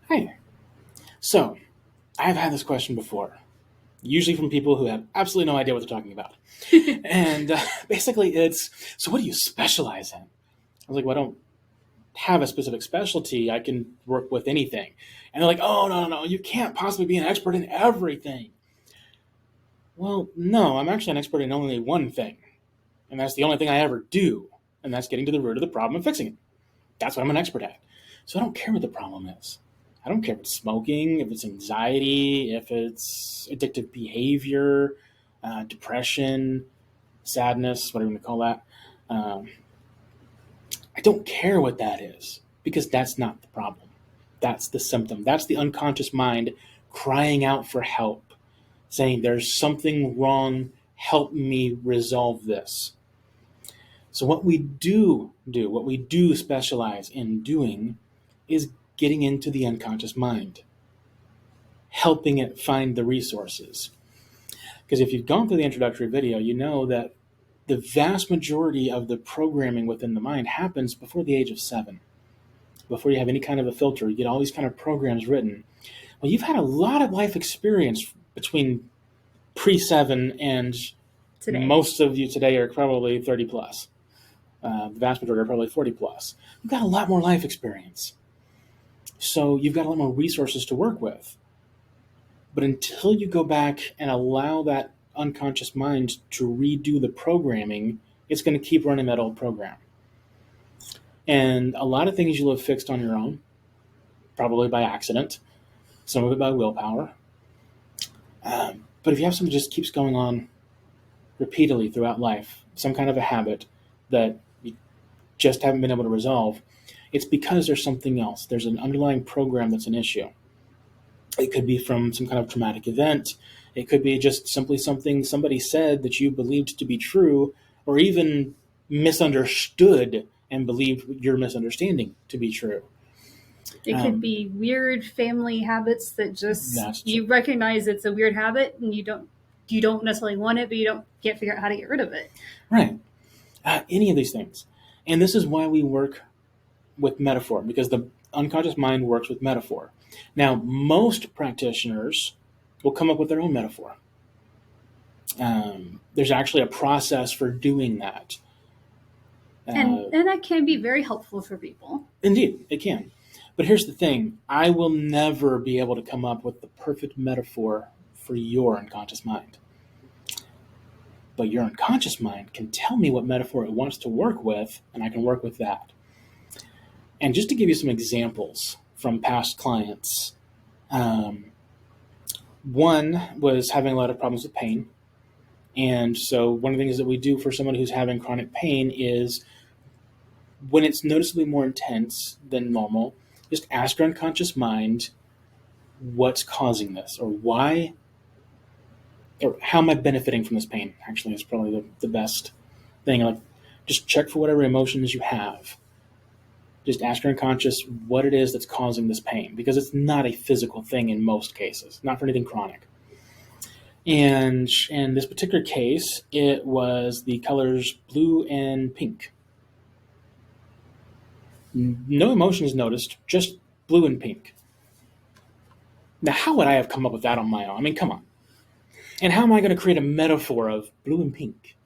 Hey, so I've had this question before, usually from people who have absolutely no idea what they're talking about. And basically, it's so what do you specialize in? I was like, well, I don't have a specific specialty. I can work with anything. And they're like, oh, no, no, no, you can't possibly be an expert in everything. Well, no, I'm actually an expert in only one thing. And that's the only thing I ever do. And that's getting to the root of the problem and fixing it. That's what I'm an expert at. So I don't care what the problem is. I don't care if it's smoking, if it's anxiety, if it's addictive behavior, depression, sadness, whatever you want to call that. Um, I don't care what that is because that's not the problem. That's the symptom. That's the unconscious mind crying out for help, saying, there's something wrong. Help me resolve this. So, what we do specialize in doing is getting into the unconscious mind, helping it find the resources. Because if you've gone through the introductory video, you know that the vast majority of the programming within the mind happens before the age of 7. Before you have any kind of a filter, you get all these kind of programs written. Well, you've had a lot of life experience between pre-7 and Today. most of you today are probably 30 plus. The vast majority are probably 40 plus. You've got a lot more life experience. So you've got a lot more resources to work with. But until you go back and allow that unconscious mind to redo the programming, it's going to keep running that old program. And a lot of things you'll have fixed on your own, probably by accident, some of it by willpower. But if you have something that just keeps going on repeatedly throughout life, some kind of a habit that you just haven't been able to resolve, it's because there's something else. There's an underlying program that's an issue. It could be from some kind of traumatic event. It could be just simply something somebody said that you believed to be true, or even misunderstood and believed your misunderstanding to be true. It could be weird family habits that just you true. recognize it's a weird habit and you don't necessarily want it, but you can't figure out how to get rid of it. Right. Any of these things. And this is why we work with metaphor, because the unconscious mind works with metaphor. Now, most practitioners will come up with their own metaphor. There's actually a process for doing that. And that can be very helpful for people. Indeed, it can. But here's the thing. I will never be able to come up with the perfect metaphor for your unconscious mind. But your unconscious mind can tell me what metaphor it wants to work with, and I can work with that. And just to give you some examples from past clients, one was having a lot of problems with pain. And so one of the things that we do for someone who's having chronic pain is when it's noticeably more intense than normal, just ask your unconscious mind what's causing this, or why, or how am I benefiting from this pain, actually, is probably the best thing. Like, just check for whatever emotions you have. Just ask your unconscious what it is that's causing this pain, because it's not a physical thing in most cases, not for anything chronic. And in this particular case, it was the colors blue and pink. No emotion is noticed, just blue and pink. Now, how would I have come up with that on my own? I mean, come on. And how am I going to create a metaphor of blue and pink?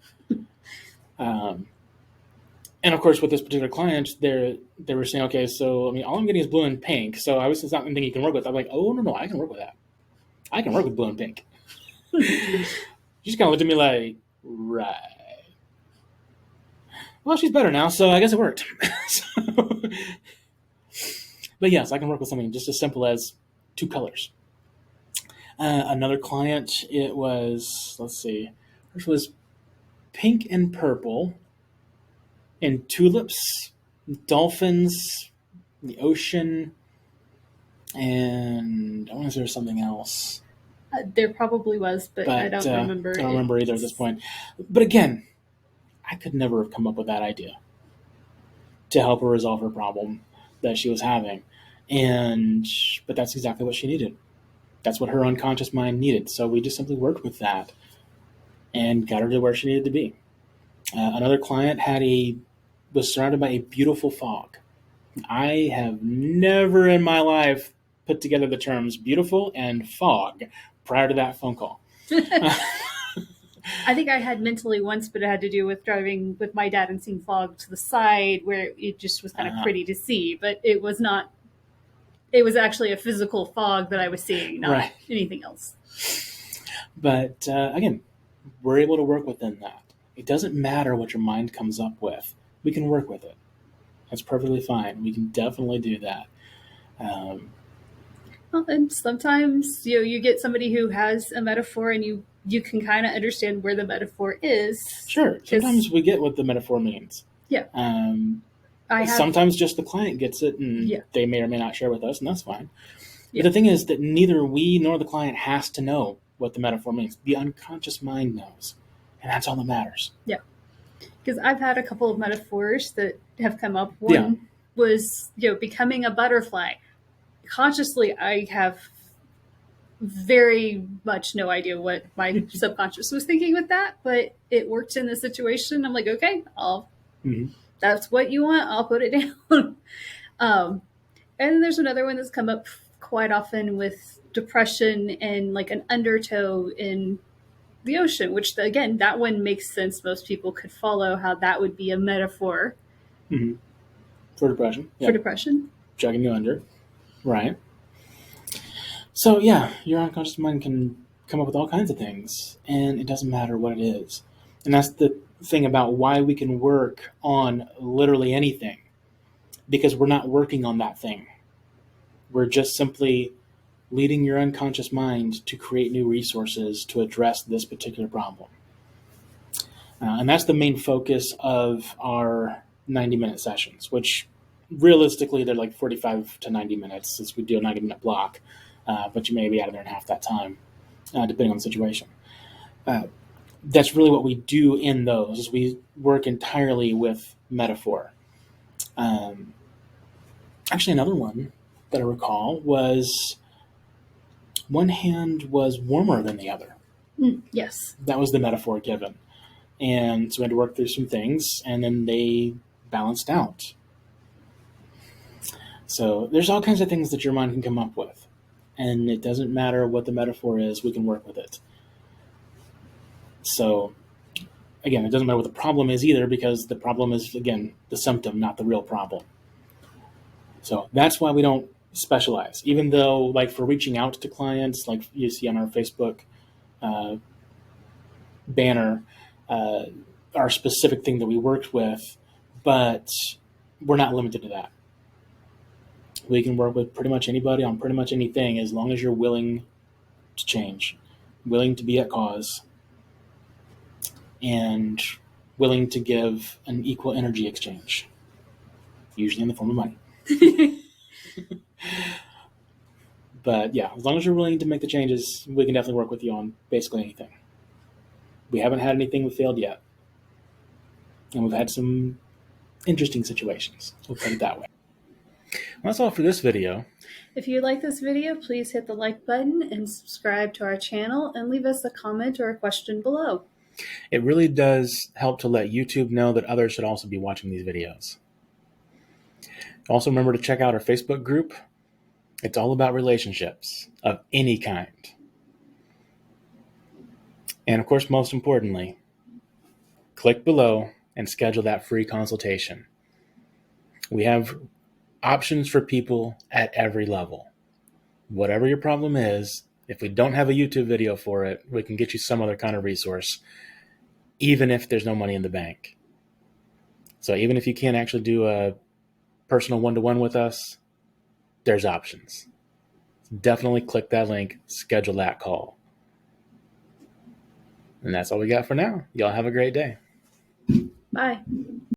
And of course, with this particular client, they were saying, okay, so I mean, all I'm getting is blue and pink. So I was, it's not anything you can work with. I'm like, oh no, I can work with that. I can work with blue and pink. She just kind of looked at me like, right. Well, she's better now, so I guess it worked. But yes, I can work with something just as simple as 2 colors. Another client, it was, let's see, which was pink and purple, and tulips, dolphins, the ocean, and I want to say there's something else. There probably was, but I don't remember. I don't remember either at this point. But again, I could never have come up with that idea to help her resolve her problem that she was having. But that's exactly what she needed. That's what her unconscious mind needed. So we just simply worked with that and got her to where she needed to be. Another client was surrounded by a beautiful fog. I have never in my life put together the terms beautiful and fog prior to that phone call. I think I had mentally once, but it had to do with driving with my dad and seeing fog to the side where it just was kind of pretty to see, but it was not. It was actually a physical fog that I was seeing, not anything else. But again, we're able to work within that. It doesn't matter what your mind comes up with. We can work with it. That's perfectly fine. We can definitely do that. Well, and sometimes you get somebody who has a metaphor, and you can kind of understand where the metaphor is. Sure. Sometimes we get what the metaphor means. Yeah. Sometimes just the client gets it, and they may or may not share with us, and that's fine. But the thing is that neither we nor the client has to know what the metaphor means. The unconscious mind knows, and that's all that matters. Yeah. Because I've had a couple of metaphors that have come up. One was, becoming a butterfly. Consciously, I have very much no idea what my subconscious was thinking with that, but it worked in the situation. I'm like, okay, that's what you want. I'll put it down. And there's another one that's come up quite often with depression and like an undertow in the ocean, which again, that one makes sense. Most people could follow how that would be a metaphor for depression. For depression, dragging you under, right? So your unconscious mind can come up with all kinds of things, and it doesn't matter what it is. And that's the thing about why we can work on literally anything, because we're not working on that thing. We're just simply leading your unconscious mind to create new resources to address this particular problem. And that's the main focus of our 90-minute sessions, which realistically they're like 45 to 90 minutes since we do a 90-minute block, but you may be out of there in half that time, depending on the situation. That's really what we do in those, is we work entirely with metaphor. Actually, another one that I recall was one hand was warmer than the other. Yes. That was the metaphor given. And so we had to work through some things, and then they balanced out. So there's all kinds of things that your mind can come up with. And it doesn't matter what the metaphor is, we can work with it. So, again, it doesn't matter what the problem is either, because the problem is, again, the symptom, not the real problem. So that's why we don't specialize. Even though, like, for reaching out to clients, like you see on our Facebook banner, our specific thing that we worked with, but we're not limited to that. We can work with pretty much anybody on pretty much anything, as long as you're willing to change, willing to be at cause, and willing to give an equal energy exchange, usually in the form of money. But as long as you're willing to make the changes, we can definitely work with you on basically anything. We haven't had anything that failed yet. And we've had some interesting situations. We'll put it that way. Well, that's all for this video. If you like this video, please hit the like button and subscribe to our channel, and leave us a comment or a question below. It really does help to let YouTube know that others should also be watching these videos. Also, remember to check out our Facebook group. It's all about relationships of any kind. And of course, most importantly, click below and schedule that free consultation. We have options for people at every level. Whatever your problem is, if we don't have a YouTube video for it, we can get you some other kind of resource, even if there's no money in the bank. So even if you can't actually do a personal one-to-one with us, there's options. Definitely click that link, schedule that call. And that's all we got for now. Y'all have a great day. Bye.